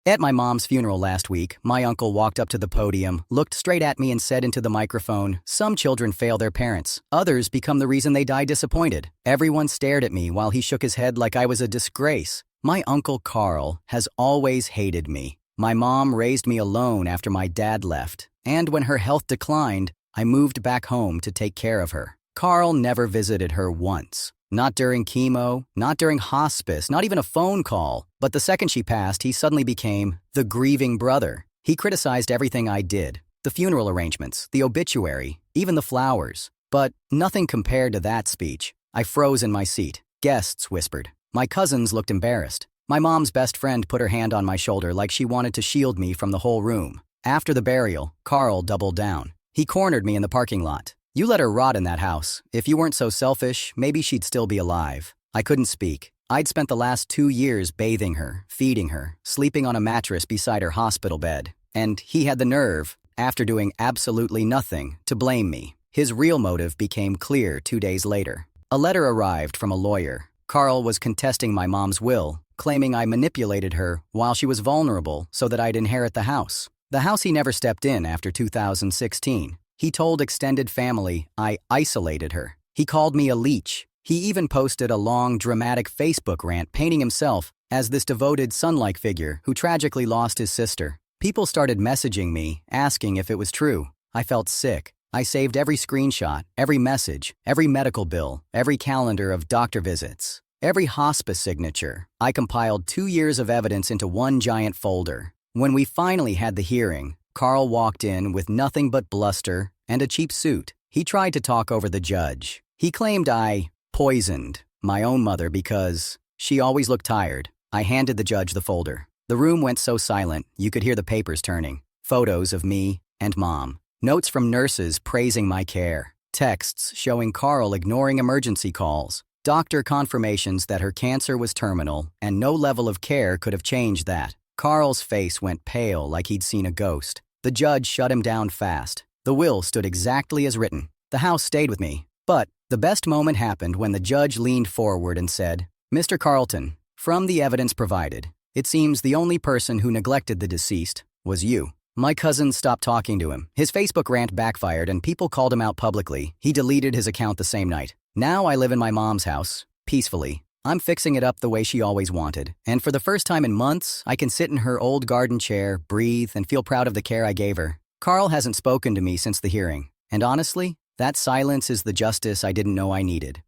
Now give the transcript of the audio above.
At my mom's funeral last week, my uncle walked up to the podium, looked straight at me and said into the microphone, "Some children fail their parents. Others become the reason they die disappointed." Everyone stared at me while he shook his head like I was a disgrace. My uncle Carl has always hated me. My mom raised me alone after my dad left, and when her health declined, I moved back home to take care of her. Carl never visited her once. Not during chemo, not during hospice, not even a phone call. But the second she passed, he suddenly became the grieving brother. He criticized everything I did, the funeral arrangements, the obituary, even the flowers. But nothing compared to that speech. I froze in my seat. Guests whispered. My cousins looked embarrassed. My mom's best friend put her hand on my shoulder like she wanted to shield me from the whole room. After the burial, Carl doubled down. He cornered me in the parking lot. "You let her rot in that house. If you weren't so selfish, maybe she'd still be alive." I couldn't speak. I'd spent the last 2 years bathing her, feeding her, sleeping on a mattress beside her hospital bed. And he had the nerve, after doing absolutely nothing, to blame me. His real motive became clear 2 days later. A letter arrived from a lawyer. Carl was contesting my mom's will, claiming I manipulated her while she was vulnerable so that I'd inherit the house. The house he never stepped in after 2016. He told extended family I isolated her. He called me a leech. He even posted a long, dramatic Facebook rant painting himself as this devoted son-like figure who tragically lost his sister. People started messaging me, asking if it was true. I felt sick. I saved every screenshot, every message, every medical bill, every calendar of doctor visits, every hospice signature. I compiled 2 years of evidence into one giant folder. When we finally had the hearing, Carl walked in with nothing but bluster and a cheap suit. He tried to talk over the judge. He claimed I poisoned my own mother because she always looked tired. I handed the judge the folder. The room went so silent, you could hear the papers turning. Photos of me and Mom. Notes from nurses praising my care. Texts showing Carl ignoring emergency calls. Doctor confirmations that her cancer was terminal, and no level of care could have changed that. Carl's face went pale like he'd seen a ghost. The judge shut him down fast. The will stood exactly as written. The house stayed with me. But the best moment happened when the judge leaned forward and said, "Mr. Carlton, from the evidence provided, it seems the only person who neglected the deceased was you." My cousin stopped talking to him. His Facebook rant backfired and people called him out publicly. He deleted his account the same night. Now I live in my mom's house, peacefully. I'm fixing it up the way she always wanted. And for the first time in months, I can sit in her old garden chair, breathe, and feel proud of the care I gave her. Carl hasn't spoken to me since the hearing. And honestly, that silence is the justice I didn't know I needed.